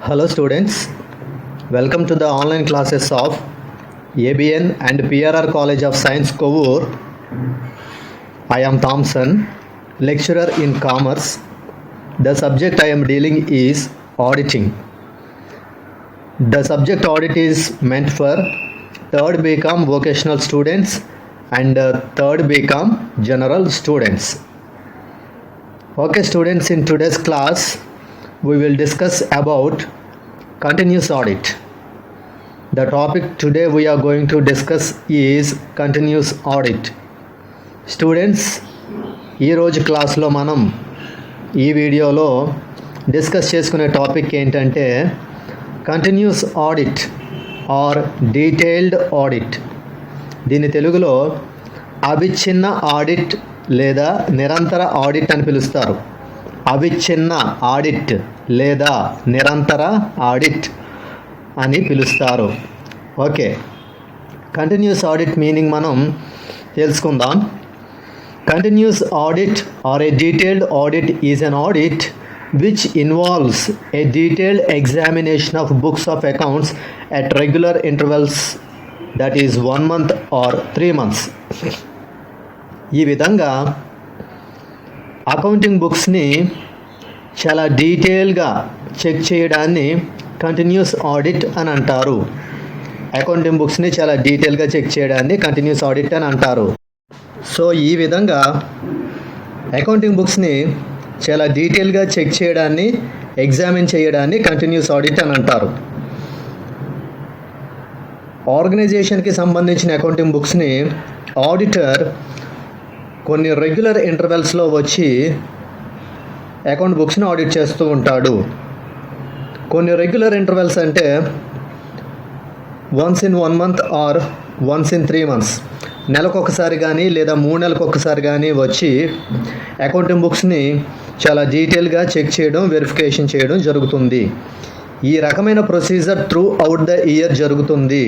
Hello students, welcome to the online classes of ABN and PRR College of Science Kovur. I am Thompson, lecturer in Commerce. The subject I am dealing is auditing. The subject audit is meant for 3rd BCom vocational students and 3rd BCom general students. Okay students, in today's class we will discuss about continuous audit. The topic today we are going to discuss is continuous audit. Students, ఈ రోజు క్లాస్లో మనం ఈ వీడియోలో discuss చేసుకునే topic ఏంటంటే continuous audit or detailed audit. దీని తెలుగులో అవిచ్ఛిన్న ఆడిట్ లేదా నిరంతర ఆడిట్ అని పిలుస్తారు. అవిచ్ఛిన్న ఆడిట్ లేదా నిరంతర ఆడిట్ అని పిలుస్తారు. ఓకే, కంటిన్యూస్ ఆడిట్ మీనింగ్ మనం తెలుసుకుందాం. Continuous audit or a detailed audit is an audit which involves a detailed examination of books of accounts at regular intervals, that is 1 month or 3 months. ఈ విధంగా accounting బుక్స్ని చాలా డీటెయిల్గా check చేయడాన్ని continuous audit అని అంటారు. Accounting బుక్స్ని చాలా డీటెయిల్గా check చేయడాన్ని కంటిన్యూస్ ఆడిట్ అని అంటారు. సో ఈ విధంగా అకౌంటింగ్ బుక్స్ని చాలా డీటెయిల్గా చెక్ చేయడాన్ని, ఎగ్జామిన్ చేయడాన్ని కంటిన్యూస్ ఆడిట్ అని అంటారు. ఆర్గనైజేషన్కి సంబంధించిన అకౌంటింగ్ బుక్స్ని ఆడిటర్ కొన్ని రెగ్యులర్ ఇంటర్వెల్స్లో వచ్చి అకౌంట్ బుక్స్ని ఆడిట్ చేస్తూ ఉంటాడు. కొన్ని రెగ్యులర్ ఇంటర్వెల్స్ అంటే once in 1 month or once in 3 months, నెలకొకసారి కానీ లేదా 3 నెలలకు ఒకసారి కానీ వచ్చి అకౌంటింగ్ బుక్స్ని చాలా డీటెయిల్గా చెక్ చేయడం, వెరిఫికేషన్ చేయడం జరుగుతుంది. ఈ రకమైన procedure throughout the year జరుగుతుంది.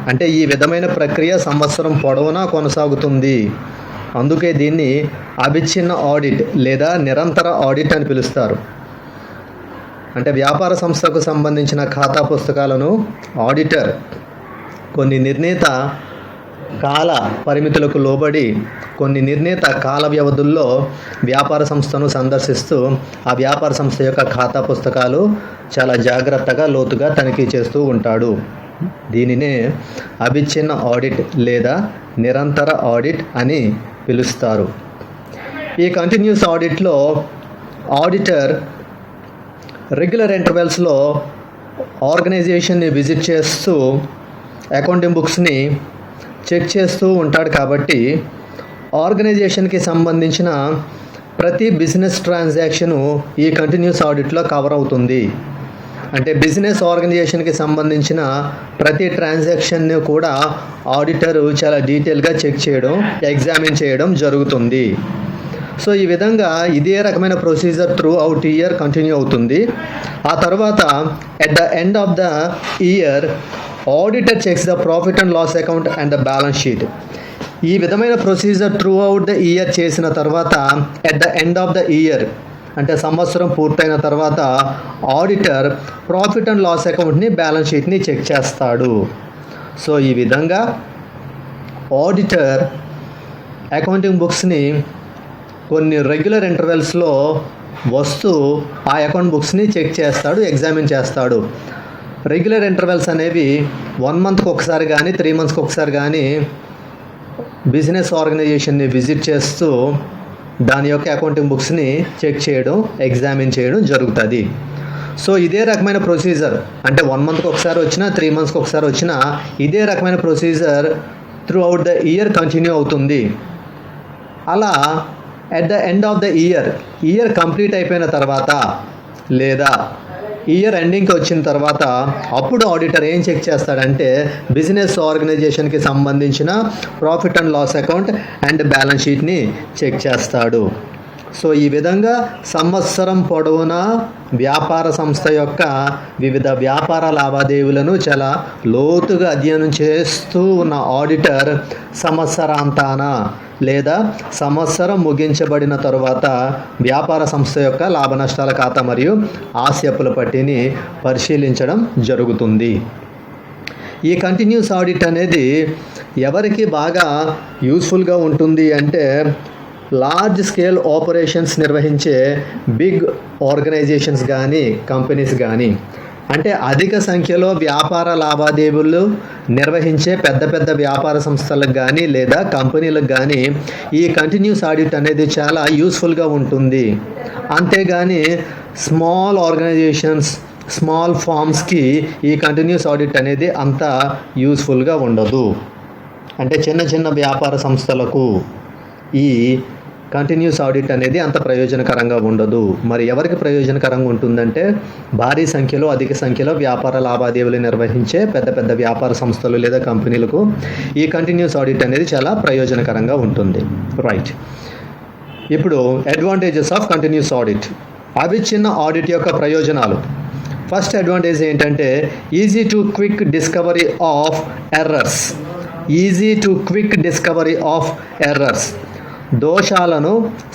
అంటే ఈ విధమైన ప్రక్రియ సంవత్సరం పొడవునా కొనసాగుతుంది. అందుకే దీన్ని అవిచ్ఛిన్న ఆడిట్ లేదా నిరంతర ఆడిట్ అని పిలుస్తారు. అంటే వ్యాపార సంస్థకు సంబంధించిన ఖాతా పుస్తకాలను ఆడిటర్ కొన్ని నిర్ణీత కాల పరిమితులకు లోబడి కొన్ని నిర్ణీత కాల వ్యవధుల్లో వ్యాపార సంస్థను సందర్శిస్తూ ఆ వ్యాపార సంస్థ యొక్క ఖాతా పుస్తకాలు చాలా జాగ్రత్తగా, లోతుగా తనిఖీ చేస్తూ ఉంటాడు. దీనినే అవిచ్ఛిన్న ఆడిట్ లేదా నిరంతర ఆడిట్ అని పిలుస్తారు. ఈ కంటిన్యూస్ ఆడిట్లో ఆడిటర్ రెగ్యులర్ ఇంటర్వెల్స్లో ఆర్గనైజేషన్ని విజిట్ చేస్తూ అకౌంటింగ్ బుక్స్ని చెక్ చేస్తూ ఉంటాడు. కాబట్టి ఆర్గనైజేషన్కి సంబంధించిన ప్రతి బిజినెస్ ట్రాన్సాక్షను ఈ కంటిన్యూస్ ఆడిట్లో కవర్ అవుతుంది. అంటే బిజినెస్ ఆర్గనైజేషన్కి సంబంధించిన ప్రతి ట్రాన్సాక్షన్ని కూడా ఆడిటరు చాలా డీటెయిల్గా చెక్ చేయడం, ఎగ్జామిన్ చేయడం జరుగుతుంది. సో ఈ విధంగా ఇదే రకమైన procedure throughout year continue అవుతుంది. ఆ తర్వాత at the end of the year auditor checks the profit and loss account and the balance sheet. ఈ విధమైన procedure throughout the year చేసిన తర్వాత at the end of the year అంటే సంవత్సరం పూర్తయిన తర్వాత ఆడిటర్ ప్రాఫిట్ అండ్ లాస్ అకౌంట్ని, బ్యాలెన్స్ షీట్ని చెక్ చేస్తాడు. సో ఈ విధంగా ఆడిటర్ అకౌంటింగ్ బుక్స్ని కొన్ని రెగ్యులర్ ఇంటర్వెల్స్లో వస్తూ ఆ అకౌంట్ బుక్స్ని చెక్ చేస్తాడు, ఎగ్జామిన్ చేస్తాడు. రెగ్యులర్ ఇంటర్వెల్స్ అనేవి 1 monthకి ఒకసారి కానీ 3 monthsకి ఒకసారి కానీ బిజినెస్ ఆర్గనైజేషన్ని విజిట్ చేస్తూ దాని యొక్క అకౌంటింగ్ బుక్స్ని చెక్ చేయడం, ఎగ్జామిన్ చేయడం జరుగుతుంది. సో ఇదే రకమైన ప్రొసీజర్ అంటే 1 monthకి ఒకసారి వచ్చినా 3 monthsకి ఒకసారి వచ్చినా ఇదే రకమైన procedure throughout the year continue అవుతుంది. అలా at the end of the year complete అయిపోయిన తర్వాత లేదా ఇయర్ ఎండింగ్కి వచ్చిన తర్వాత అప్పుడు ఆడిటర్ ఏం చెక్ చేస్తాడంటే బిజినెస్ ఆర్గనైజేషన్కి సంబంధించిన profit and loss account and balance షీట్ని చెక్ చేస్తాడు. సో ఈ విధంగా సంవత్సరం పొడవునా వ్యాపార సంస్థ యొక్క వివిధ వ్యాపార లావాదేవీలను చాలా లోతుగా అధ్యయనం చేస్తూ ఉన్న ఆడిటర్ సంవత్సరాంతాన లేదా సంవత్సరం ముగించబడిన తరువాత వ్యాపార సంస్థ యొక్క లాభ నష్టాల ఖాతా మరియు ఆస్తి పట్టిని పరిశీలించడం జరుగుతుంది. ఈ కంటిన్యూస్ ఆడిట్ అనేది ఎవరికి బాగా యూస్ఫుల్గా ఉంటుంది అంటే లార్జ్ స్కేల్ ఆపరేషన్స్ నిర్వహించే బిగ్ ఆర్గనైజేషన్స్ కానీ కంపెనీస్ కానీ, అంటే అధిక సంఖ్యలో వ్యాపార లావాదేవీలు నిర్వహించే పెద్ద పెద్ద వ్యాపార సంస్థలకు కానీ లేదా కంపెనీలకు కానీ ఈ కంటిన్యూస్ ఆడిట్ అనేది చాలా యూస్ఫుల్గా ఉంటుంది. అంతేగాని స్మాల్ ఆర్గనైజేషన్స్, స్మాల్ ఫార్మ్స్కి ఈ కంటిన్యూస్ ఆడిట్ అనేది అంత యూస్ఫుల్గా ఉండదు. అంటే చిన్న చిన్న వ్యాపార సంస్థలకు ఈ కంటిన్యూస్ ఆడిట్ అనేది అంత ప్రయోజనకరంగా ఉండదు. మరి ఎవరికి ప్రయోజనకరంగా ఉంటుందంటే భారీ సంఖ్యలో, అధిక సంఖ్యలో వ్యాపార లావాదేవీలు నిర్వహించే పెద్ద పెద్ద వ్యాపార సంస్థలు లేదా కంపెనీలకు ఈ కంటిన్యూస్ ఆడిట్ అనేది చాలా ప్రయోజనకరంగా ఉంటుంది. రైట్, ఇప్పుడు అడ్వాంటేజెస్ ఆఫ్ కంటిన్యూస్ ఆడిట్. అవిచ్ఛిన్న ఆడిట్ యొక్క ప్రయోజనాలు. ఫస్ట్ అడ్వాంటేజ్ ఏంటంటే easy to quick discovery of errors. Easy to quick discovery of errors. దోషాలను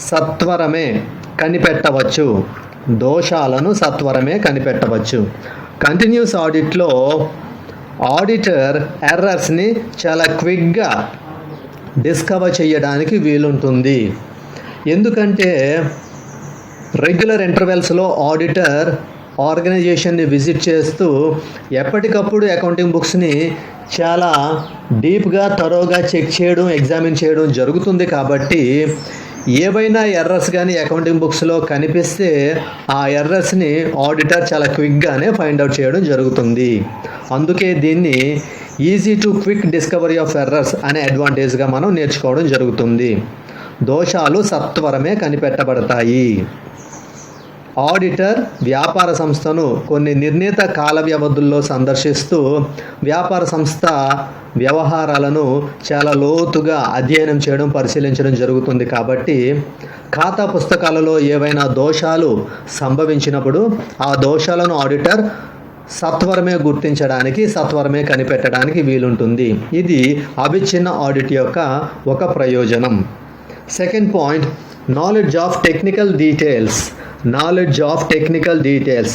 సత్వరమే కనిపెట్టవచ్చు. దోషాలను సత్వరమే కనిపెట్టవచ్చు. కంటిన్యూస్ ఆడిట్లో ఆడిటర్ ఎర్రర్స్ని చాలా క్విక్గా డిస్కవర్ చేయడానికి వీలుంటుంది. ఎందుకంటే రెగ్యులర్ ఇంటర్వెల్స్లో ఆడిటర్ ఆర్గనైజేషన్ని విజిట్ చేస్తూ ఎప్పటికప్పుడు అకౌంటింగ్ బుక్స్ని చాలా డీప్గా, తరోగా చెక్ చేయడం, ఎగ్జామిన్ చేయడం జరుగుతుంది. కాబట్టి ఏవైనా ఎర్రర్స్ కానీ అకౌంటింగ్ బుక్స్లో కనిపిస్తే ఆ ఎర్రర్స్ని ఆడిటర్ చాలా క్విక్గానే ఫైండ్ అవుట్ చేయడం జరుగుతుంది. అందుకే దీన్ని easy to quick discovery of errors అనే అడ్వాంటేజ్గా మనం నేర్చుకోవడం జరుగుతుంది. దోషాలు సత్వరమే కనిపెట్టబడతాయి. ఆడిటర్ వ్యాపార సంస్థను కొన్ని నిర్ణీత కాల వ్యవధుల్లో సందర్శిస్తూ వ్యాపార సంస్థ వ్యవహారాలను చాలా లోతుగా అధ్యయనం చేయడం, పరిశీలించడం జరుగుతుంది. కాబట్టి ఖాతా పుస్తకాలలో ఏవైనా దోషాలు సంభవించినప్పుడు ఆ దోషాలను ఆడిటర్ సత్వరమే గుర్తించడానికి, సత్వరమే కనిపెట్టడానికి వీలుంటుంది. ఇది అవిచ్ఛిన్న ఆడిట్ యొక్క ఒక ప్రయోజనం. Second point, knowledge of technical details. Knowledge of technical details.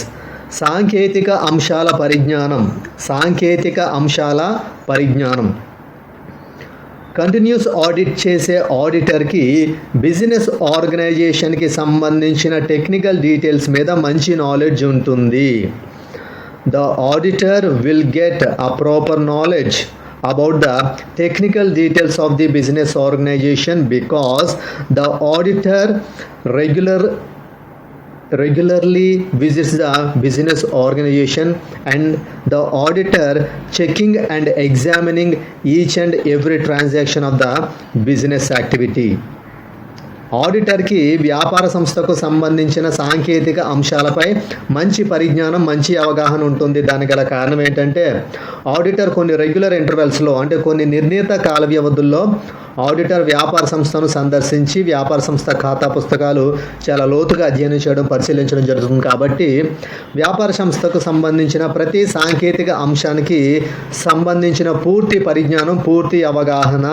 సాంకేతిక అంశాల పరిజ్ఞానం. సాంకేతిక అంశాల పరిజ్ఞానం. కంటిన్యూస్ ఆడిట్ చేసే ఆడిటర్కి బిజినెస్ ఆర్గనైజేషన్కి సంబంధించిన టెక్నికల్ డీటెయిల్స్ మీద మంచి నాలెడ్జ్ ఉంటుంది. The auditor will get a proper knowledge about the technical details of the business organization because the auditor regularly visits the business organization and the auditor checking and examining each and every transaction of the business activity. ఆడిటర్కి వ్యాపార సంస్థకు సంబంధించిన సాంకేతిక అంశాలపై మంచి పరిజ్ఞానం, మంచి అవగాహన ఉంటుంది. దానికి గల కారణం ఏంటంటే ఆడిటర్ కొన్ని రెగ్యులర్ ఇంటర్వెల్స్లో, అంటే కొన్ని నిర్ణీత కాల వ్యవధుల్లో ఆడిటర్ వ్యాపార సంస్థను సందర్శించి వ్యాపార సంస్థ ఖాతా పుస్తకాలు చాలా లోతుగా అధ్యయనం చేయడం, పరిశీలించడం జరుగుతుంది. కాబట్టి వ్యాపార సంస్థకు సంబంధించిన ప్రతి సాంకేతిక అంశానికి సంబంధించిన పూర్తి పరిజ్ఞానం, పూర్తి అవగాహన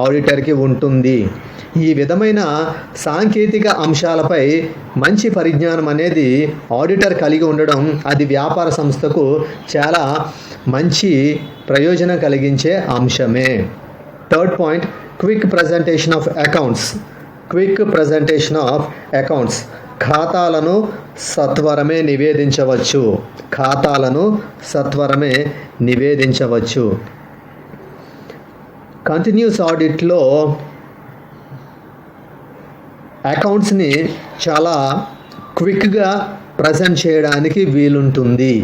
ఆడిటర్కి ఉంటుంది. ఈ విధమైన సాంకేతిక అంశాలపై మంచి పరిజ్ఞానం అనేది ఆడిటర్ కలిగి ఉండడం అది వ్యాపార సంస్థకు చాలా మంచి ప్రయోజనం కలిగించే అంశమే. Third point, quick presentation of accounts. Quick presentation of accounts. ఖాతాలను సత్వరమే నివేదించవచ్చు. ఖాతాలను సత్వరమే నివేదించవచ్చు. కంటిన్యూస్ ఆడిట్లో అకౌంట్స్ని చాలా క్విక్గా ప్రజెంట్ చేయడానికి వీలుంటుంది.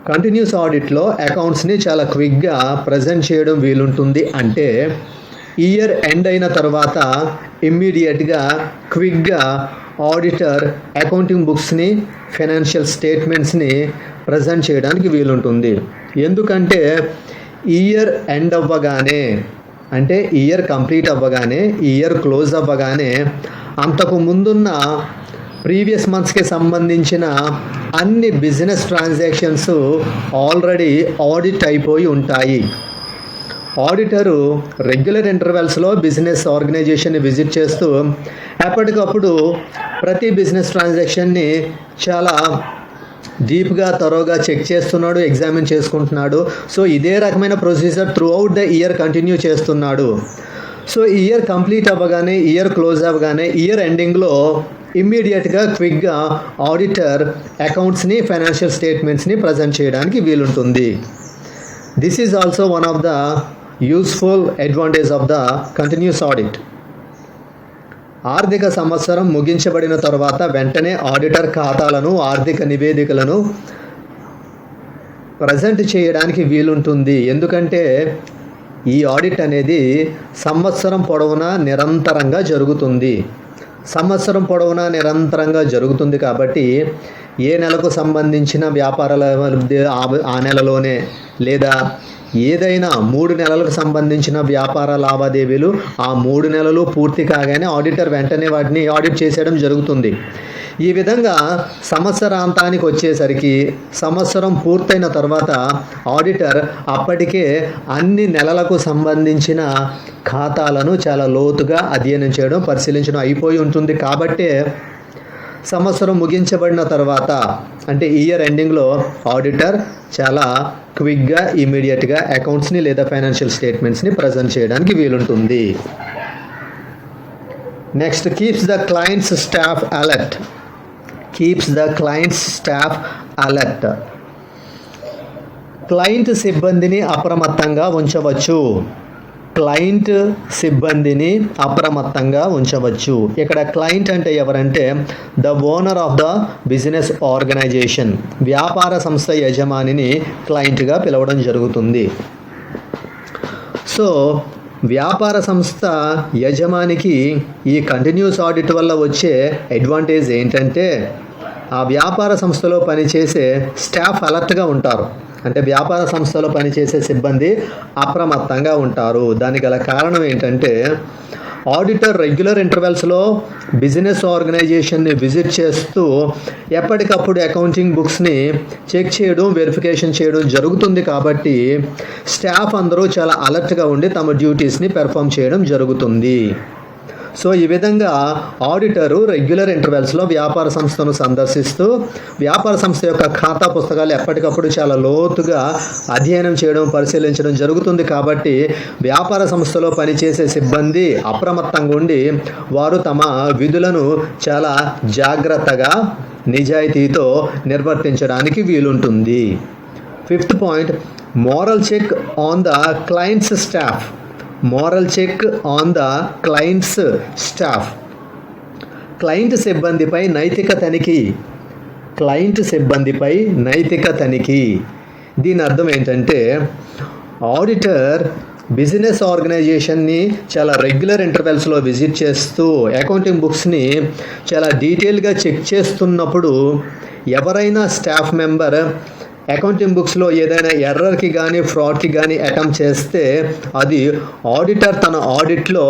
కంటిన్యూస్ ఆడిట్లో అకౌంట్స్ని చాలా క్విక్గా ప్రజెంట్ చేయడం వీలుంటుంది. అంటే ఇయర్ ఎండ్ అయిన తర్వాత ఇమ్మీడియట్గా క్విక్గా ఆడిటర్ అకౌంటింగ్ బుక్స్ని, ఫైనాన్షియల్ స్టేట్మెంట్స్ని ప్రజెంట్ చేయడానికి వీలుంటుంది. ఎందుకంటే ఇయర్ ఎండ్ అవ్వగానే, అంటే ఇయర్ కంప్లీట్ అవ్వగానే, ఇయర్ క్లోజ్ అవ్వగానే అంతకు ముందున్న ప్రీవియస్ మంత్స్కి సంబంధించిన అన్ని బిజినెస్ ట్రాన్సాక్షన్స్ ఆల్రెడీ ఆడిట్ అయిపోయి ఉంటాయి. ఆడిటరు రెగ్యులర్ ఇంటర్వెల్స్లో బిజినెస్ ఆర్గనైజేషన్ని విజిట్ చేస్తూ ఎప్పటికప్పుడు ప్రతి బిజినెస్ ట్రాన్సాక్షన్ని చాలా డీప్గా తరోగా చెక్ చేస్తున్నాడు, ఎగ్జామిన్ చేసుకుంటున్నాడు. సో ఇదే రకమైన procedure throughout the year continue చేస్తున్నాడు. సో ఇయర్ కంప్లీట్ అవ్వగానే, ఇయర్ క్లోజ్ అవ్వగానే, ఇయర్ ఎండింగ్లో ఇమ్మీడియట్గా క్విక్గా ఆడిటర్ అకౌంట్స్ని, ఫైనాన్షియల్ స్టేట్మెంట్స్ని ప్రజెంట్ చేయడానికి వీలుంటుంది. This is also one of the useful advantage of the continuous audit. ఆర్థిక సంవత్సరం ముగించబడిన తర్వాత వెంటనే ఆడిటర్ ఖాతాలను, ఆర్థిక నివేదికలను ప్రజెంట్ చేయడానికి వీలుంటుంది. ఎందుకంటే ఈ ఆడిట్ అనేది సంవత్సరం పొడవునా నిరంతరంగా జరుగుతుంది. సంవత్సరం పొడవునా నిరంతరంగా జరుగుతుంది కాబట్టి ఏ నెలకు సంబంధించిన వ్యాపారాల ఆ నెలలోనే, లేదా ఏదైనా 3 నెలలకు సంబంధించిన వ్యాపార లావాదేవీలు ఆ 3 నెలలు పూర్తి కాగానే ఆడిటర్ వెంటనే వాటిని ఆడిట్ చేసేయడం జరుగుతుంది. ఈ విధంగా సంవత్సరాంతానికి వచ్చేసరికి, సంవత్సరం పూర్తయిన తర్వాత ఆడిటర్ అప్పటికే అన్ని నెలలకు సంబంధించిన ఖాతాలను చాలా లోతుగా అధ్యయనం చేయడం, పరిశీలించడం అయిపోయి ఉంటుంది. కాబట్టే సంవత్సరం ముగించబడిన తర్వాత, అంటే ఇయర్ ఎండింగ్లో ఆడిటర్ చాలా క్విక్గా, ఇమీడియట్గా అకౌంట్స్ని లేదా ఫైనాన్షియల్ స్టేట్మెంట్స్ని ప్రజెంట్ చేయడానికి వీలుంటుంది. Next, keeps the client's staff alert. Keeps the client's staff alert. Client సిబ్బందిని అప్రమత్తంగా ఉంచవచ్చు. క్లయింట్ సిబ్బందిని అప్రమత్తంగా ఉంచవచ్చు. ఇక్కడ క్లయింట్ అంటే ఎవరంటే the owner of the business organization. వ్యాపార సంస్థ యజమానిని క్లయింట్గా పిలవడం జరుగుతుంది. సో వ్యాపార సంస్థ యజమానికి ఈ కంటిన్యూస్ ఆడిట్ వల్ల వచ్చే అడ్వాంటేజ్ ఏంటంటే ఆ వ్యాపార సంస్థలో పనిచేసే స్టాఫ్ అలర్ట్గా ఉంటారు. అంటే వ్యాపార సంస్థలో పనిచేసే సిబ్బంది అప్రమత్తంగా ఉంటారు. దానికి గల కారణం ఏంటంటే ఆడిటర్ రెగ్యులర్ ఇంటర్వెల్స్లో బిజినెస్ ఆర్గనైజేషన్ని విజిట్ చేస్తూ ఎప్పటికప్పుడు అకౌంటింగ్ బుక్స్ని చెక్ చేయడం, వెరిఫికేషన్ చేయడం జరుగుతుంది. కాబట్టి స్టాఫ్ అందరూ చాలా అలర్ట్గా ఉండి తమ డ్యూటీస్ని పెర్ఫామ్ చేయడం జరుగుతుంది. సో ఈ విధంగా ఆడిటరు రెగ్యులర్ ఇంటర్వెల్స్లో వ్యాపార సంస్థను సందర్శిస్తూ వ్యాపార సంస్థ యొక్క ఖాతా పుస్తకాలు ఎప్పటికప్పుడు చాలా లోతుగా అధ్యయనం చేయడం, పరిశీలించడం జరుగుతుంది. కాబట్టి వ్యాపార సంస్థలో పనిచేసే సిబ్బంది అప్రమత్తంగా ఉండి వారు తమ విధులను చాలా జాగ్రత్తగా, నిజాయితీతో నిర్వర్తించడానికి వీలుంటుంది. 5th point, moral check on the client's staff. Moral check on the client's staff. Client సిబ్బందిపై నైతిక తనిఖీ. క్లయింట్ సిబ్బందిపై నైతిక తనిఖీ. దీని అర్థం ఏంటంటే ఆడిటర్ బిజినెస్ ఆర్గనైజేషన్ని చాలా రెగ్యులర్ ఇంటర్వెల్స్లో విజిట్ చేస్తూ అకౌంటింగ్ బుక్స్ని చాలా డీటెయిల్గా చెక్ చేస్తున్నప్పుడు ఎవరైనా స్టాఫ్ మెంబర్ అకౌంటింగ్ బుక్స్లో ఏదైనా ఎర్రర్కి కానీ, ఫ్రాడ్కి కానీ అటెంప్ట్ చేస్తే అది ఆడిటర్ తన ఆడిట్లో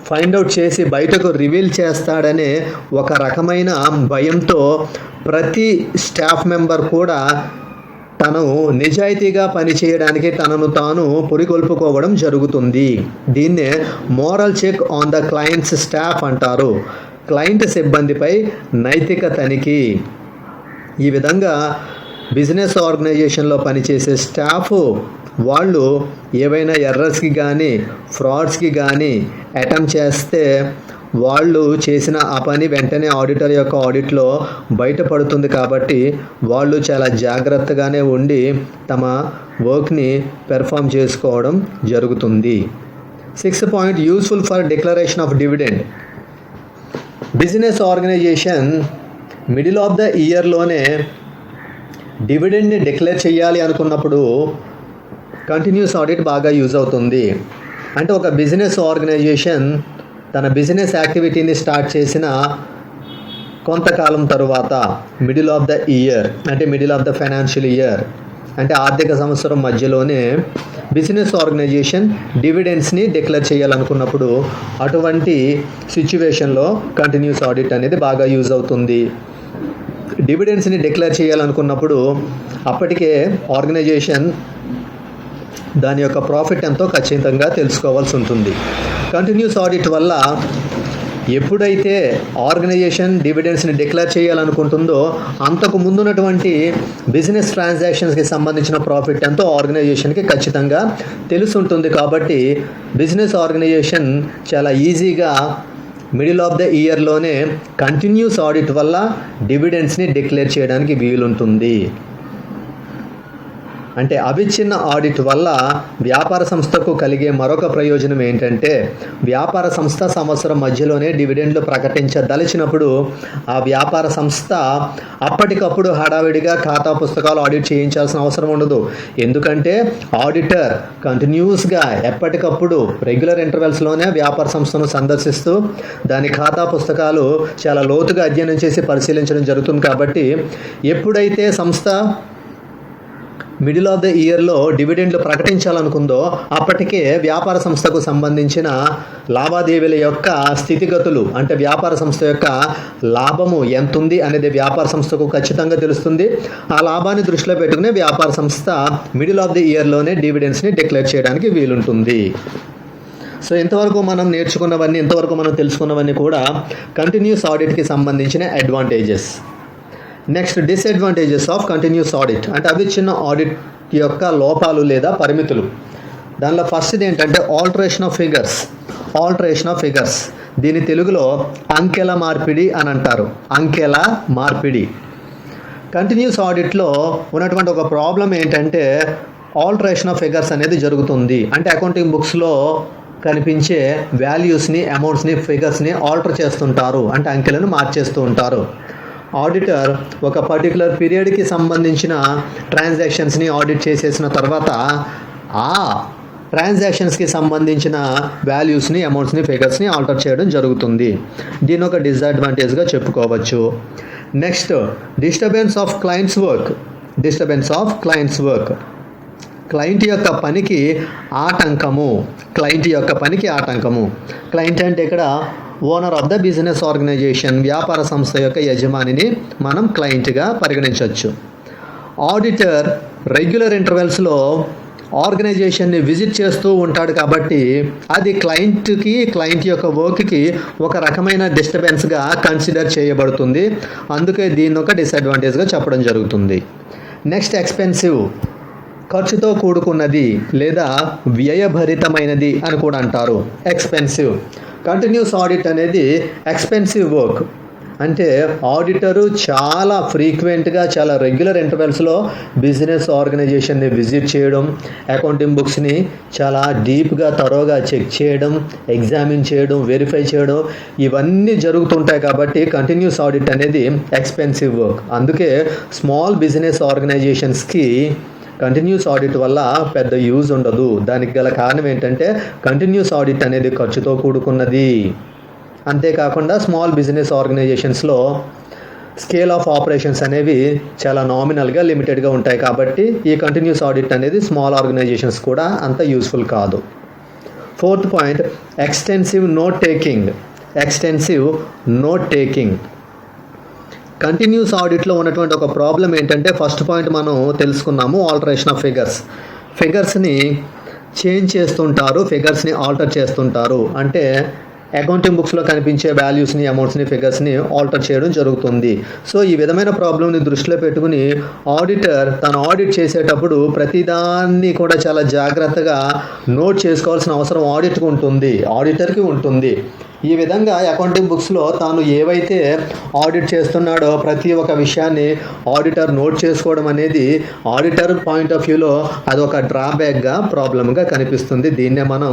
ఫైండ్ అవుట్ చేసి బయటకు రివీల్ చేస్తాడనే ఒక రకమైన భయంతో ప్రతి స్టాఫ్ మెంబర్ కూడా తను నిజాయితీగా పనిచేయడానికి తనను తాను పురికొల్పుకోవడం జరుగుతుంది. దీన్నే moral check on the client's staff అంటారు. క్లయింట్ సిబ్బందిపై నైతిక తనిఖీ. ఈ విధంగా బిజినెస్ ఆర్గనైజేషన్లో పనిచేసే స్టాఫ్ వాళ్ళు ఏవైనా ఎర్రర్స్కి కానీ, ఫ్రాడ్స్కి కానీ అటెంప్ట్ చేస్తే వాళ్ళు చేసిన ఆ పని వెంటనే ఆడిటర్ యొక్క ఆడిట్లో బయటపడుతుంది. కాబట్టి వాళ్ళు చాలా జాగ్రత్తగానే ఉండి తమ వర్క్ని పెర్ఫామ్ చేసుకోవడం జరుగుతుంది. 6th point, useful for declaration of dividend. Business organisation middle of the ఇయర్లోనే డివిడెండ్ని డిక్లేర్ చేయాలి అనుకున్నప్పుడు కంటిన్యూస్ ఆడిట్ బాగా యూజ్ అవుతుంది. అంటే ఒక బిజినెస్ ఆర్గనైజేషన్ తన బిజినెస్ యాక్టివిటీని స్టార్ట్ చేసిన కొంతకాలం తరువాత మిడిల్ ఆఫ్ ద ఇయర్, అంటే middle of the financial year, అంటే ఆర్థిక సంవత్సరం మధ్యలోనే బిజినెస్ ఆర్గనైజేషన్ డివిడెండ్స్ని డిక్లేర్ చేయాలనుకున్నప్పుడు అటువంటి సిచ్యువేషన్లో కంటిన్యూస్ ఆడిట్ అనేది బాగా యూజ్ అవుతుంది. డివిడెండ్స్ని డిక్లేర్ చేయాలనుకున్నప్పుడు అప్పటికే ఆర్గనైజేషన్ దాని యొక్క ప్రాఫిట్ ఎంతో ఖచ్చితంగా తెలుసుకోవాల్సి ఉంటుంది. కంటిన్యూస్ ఆడిట్ వల్ల ఎప్పుడైతే ఆర్గనైజేషన్ డివిడెండ్స్ని డిక్లేర్ చేయాలనుకుంటుందో అంతకు ముందున్నటువంటి బిజినెస్ ట్రాన్సాక్షన్స్కి సంబంధించిన ప్రాఫిట్ ఎంతో ఆర్గనైజేషన్కి ఖచ్చితంగా తెలుసుంటుంది. కాబట్టి బిజినెస్ ఆర్గనైజేషన్ చాలా ఈజీగా మిడిల్ ఆఫ్ ద ఇయర్లోనే కంటిన్యూస్ ఆడిట్ వల్ల డివిడెండ్స్ని డిక్లేర్ చేయడానికి వీలుంటుంది. అంటే అవిచ్ఛిన్న ఆడిట్ వల్ల వ్యాపార సంస్థకు కలిగే మరొక ప్రయోజనం ఏంటంటే వ్యాపార సంస్థ సంవత్సరం మధ్యలోనే డివిడెండ్లు ప్రకటించదలిచినప్పుడు ఆ వ్యాపార సంస్థ అప్పటికప్పుడు హడావిడిగా ఖాతా పుస్తకాలు ఆడిట్ చేయించాల్సిన అవసరం ఉండదు. ఎందుకంటే ఆడిటర్ కంటిన్యూస్గా ఎప్పటికప్పుడు రెగ్యులర్ ఇంటర్వెల్స్లోనే వ్యాపార సంస్థను సందర్శిస్తూ దాని ఖాతా పుస్తకాలు చాలా లోతుగా అధ్యయనం చేసి పరిశీలించడం జరుగుతుంది. కాబట్టి ఎప్పుడైతే సంస్థ మిడిల్ ఆఫ్ ద ఇయర్లో డివిడెండ్లు ప్రకటించాలనుకుందో అప్పటికే వ్యాపార సంస్థకు సంబంధించిన లావాదేవీల యొక్క స్థితిగతులు అంటే వ్యాపార సంస్థ యొక్క లాభము ఎంత ఉంది అనేది వ్యాపార సంస్థకు ఖచ్చితంగా తెలుస్తుంది. ఆ లాభాన్ని దృష్టిలో పెట్టుకుని వ్యాపార సంస్థ మిడిల్ ఆఫ్ ది ఇయర్లోనే డివిడెండ్స్ని డిక్లేర్ చేయడానికి వీలుంటుంది. సో ఇంతవరకు మనం నేర్చుకున్నవన్నీ ఇంతవరకు మనం తెలుసుకున్నవన్నీ కూడా కంటిన్యూస్ ఆడిట్కి సంబంధించిన advantages. Next disadvantages of continuous audit అంటే అవిచ్ఛిన్న ఆడిట్ యొక్క లోపాలు లేదా పరిమితులు. దానిలో ఫస్ట్ది ఏంటంటే ఆల్టరేషన్ ఆఫ్ ఫిగర్స్. దీని తెలుగులో అంకెల మార్పిడి అని అంటారు. అంకెల మార్పిడి. కంటిన్యూస్ ఆడిట్లో ఉన్నటువంటి ఒక ప్రాబ్లం ఏంటంటే ఆల్టరేషన్ ఆఫ్ ఫిగర్స్ అనేది జరుగుతుంది. అంటే అకౌంటింగ్ బుక్స్లో కనిపించే వాల్యూస్ని, అమౌంట్స్ని, ఫిగర్స్ని ఆల్టర్ చేస్తుంటారు. అంటే అంకెలను మార్చేస్తూ ఉంటారు. ఆడిటర్ ఒక పర్టికులర్ పీరియడ్కి సంబంధించిన ట్రాన్సాక్షన్స్ని ఆడిట్ చేసేసిన తర్వాత ఆ ట్రాన్సాక్షన్స్కి సంబంధించిన వాల్యూస్ని, అమౌంట్స్ని, ఫిగర్స్ని ఆల్టర్ చేయడం జరుగుతుంది. దీని ఒక డిసడ్వాంటేజ్గా చెప్పుకోవచ్చు. Next disturbance of client's work. Client యొక్క పనికి ఆటంకము. క్లయింట్ అంటే ఇక్కడ owner of the business organization, వ్యాపార సంస్థ యొక్క యజమానిని మనం క్లయింట్గా పరిగణించవచ్చు. ఆడిటర్ రెగ్యులర్ ఇంటర్వెల్స్లో ఆర్గనైజేషన్ని విజిట్ చేస్తూ ఉంటాడు కాబట్టి అది క్లయింట్ యొక్క వర్క్కి ఒక రకమైన డిస్టర్బెన్స్గా కన్సిడర్ చేయబడుతుంది. అందుకే దీన్ని ఒక డిసడ్వాంటేజ్గా చెప్పడం జరుగుతుంది. నెక్స్ట్ ఎక్స్పెన్సివ్, ఖర్చుతో కూడుకున్నది లేదా వ్యయభరితమైనది అని కూడా అంటారు. ఎక్స్పెన్సివ్. కంటిన్యూస్ ఆడిట్ అనేది ఎక్స్పెన్సివ్ వర్క్. అంటే ఆడిటరు చాలా ఫ్రీక్వెంట్గా చాలా రెగ్యులర్ ఇంటర్వెల్స్లో బిజినెస్ ఆర్గనైజేషన్ని విజిట్ చేయడం, అకౌంటింగ్ బుక్స్ని చాలా డీప్గా తరోగా చెక్ చేయడం, ఎగ్జామిన్ చేయడం, వెరిఫై చేయడం ఇవన్నీ జరుగుతుంటాయి. కాబట్టి కంటిన్యూస్ ఆడిట్ అనేది ఎక్స్పెన్సివ్ వర్క్. అందుకే స్మాల్ బిజినెస్ ఆర్గనైజేషన్స్కి కంటిన్యూస్ ఆడిట్ వల్ల పెద్ద యూజ్ ఉండదు. దానికి గల కారణం ఏంటంటే కంటిన్యూస్ ఆడిట్ అనేది ఖర్చుతో కూడుకున్నది. అంతేకాకుండా స్మాల్ బిజినెస్ ఆర్గనైజేషన్స్లో స్కేల్ ఆఫ్ ఆపరేషన్స్ అనేవి చాలా నామినల్గా లిమిటెడ్గా ఉంటాయి. కాబట్టి ఈ కంటిన్యూస్ ఆడిట్ అనేది స్మాల్ ఆర్గనైజేషన్స్ కూడా అంత యూస్ఫుల్ కాదు. Fourth point extensive note taking. Continuous ఆడిట్లో ఉన్నటువంటి ఒక ప్రాబ్లం ఏంటంటే ఫస్ట్ పాయింట్ మనం తెలుసుకున్నాము, ఆల్టరేషన్ ఆఫ్ ఫిగర్స్ని చేంజ్ చేస్తుంటారు, ఫిగర్స్ని ఆల్టర్ చేస్తుంటారు. అంటే అకౌంటింగ్ బుక్స్లో కనిపించే వాల్యూస్ని, అమౌంట్స్ని, ఫిగర్స్ని ఆల్టర్ చేయడం జరుగుతుంది. సో ఈ విధమైన ప్రాబ్లంని దృష్టిలో పెట్టుకుని ఆడిటర్ తను ఆడిట్ చేసేటప్పుడు ప్రతిదాన్ని కూడా చాలా జాగ్రత్తగా నోట్ చేసుకోవాల్సిన అవసరం ఆడిటర్కి ఉంటుంది. ఈ విధంగా అకౌంటింగ్ బుక్స్లో తాను ఏవైతే ఆడిట్ చేస్తున్నాడో ప్రతి ఒక్క విషయాన్ని ఆడిటర్ నోట్ చేసుకోవడం అనేది ఆడిటర్ పాయింట్ ఆఫ్ వ్యూలో అదొక డ్రాబ్యాక్గా, ప్రాబ్లమ్గా కనిపిస్తుంది. దీన్నే మనం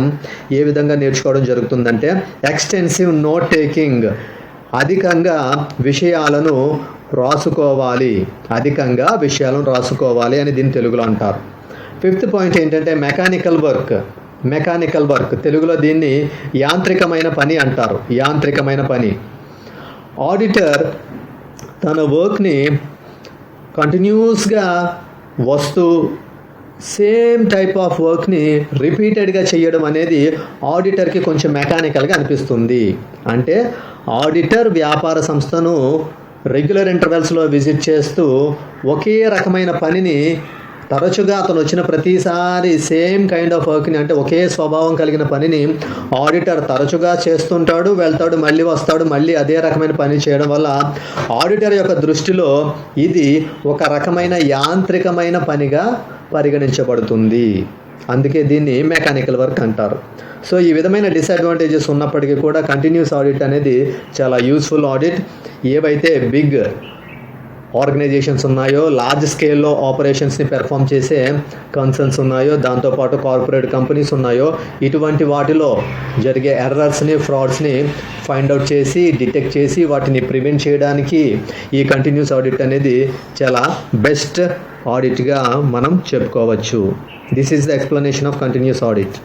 ఏ విధంగా నేర్చుకోవడం జరుగుతుందంటే ఎక్స్టెన్సివ్ నోట్ టేకింగ్. అధికంగా విషయాలను రాసుకోవాలి అని దీన్ని తెలుగులో అంటారు. ఫిఫ్త్ పాయింట్ ఏంటంటే మెకానికల్ వర్క్. తెలుగులో దీన్ని యాంత్రికమైన పని అంటారు. ఆడిటర్ తన వర్క్ని కంటిన్యూస్గా వస్తూ సేమ్ టైప్ ఆఫ్ వర్క్ని రిపీటెడ్గా చేయడం అనేది ఆడిటర్కి కొంచెం మెకానికల్గా అనిపిస్తుంది. అంటే ఆడిటర్ వ్యాపార సంస్థను రెగ్యులర్ ఇంటర్వెల్స్లో విజిట్ చేస్తూ ఒకే రకమైన పనిని తరచుగా అతను వచ్చిన ప్రతిసారి సేమ్ కైండ్ ఆఫ్ వర్క్ని, అంటే ఒకే స్వభావం కలిగిన పనిని ఆడిటర్ తరచుగా చేస్తుంటాడు, వెళ్తాడు, మళ్ళీ వస్తాడు, మళ్ళీ అదే రకమైన పని చేయడం వల్ల ఆడిటర్ యొక్క దృష్టిలో ఇది ఒక రకమైన యాంత్రికమైన పనిగా పరిగణించబడుతుంది. అందుకే దీన్ని మెకానికల్ వర్క్ అంటారు. సో ఈ విధమైన డిసడ్వాంటేజెస్ ఉన్నప్పటికీ కూడా కంటిన్యూస్ ఆడిట్ అనేది చాలా యూస్ఫుల్ ఆడిట్. ఏవైతే బిగ్ ఆర్గనైజేషన్స్ ఉన్నాయో, లార్జ్ స్కేల్లో ఆపరేషన్స్ని పెర్ఫామ్ చేసే కన్సర్న్స్ ఉన్నాయో, దాంతోపాటు కార్పొరేట్ కంపెనీస్ ఉన్నాయో, ఇటువంటి వాటిలో జరిగే ఎర్రర్స్ని, ఫ్రాడ్స్ని ఫైండ్ అవుట్ చేసి, డిటెక్ట్ చేసి వాటిని ప్రివెంట్ చేయడానికి ఈ కంటిన్యూస్ ఆడిట్ అనేది చాలా బెస్ట్ ఆడిట్గా మనం చెప్పుకోవచ్చు. This is the explanation of continuous audit.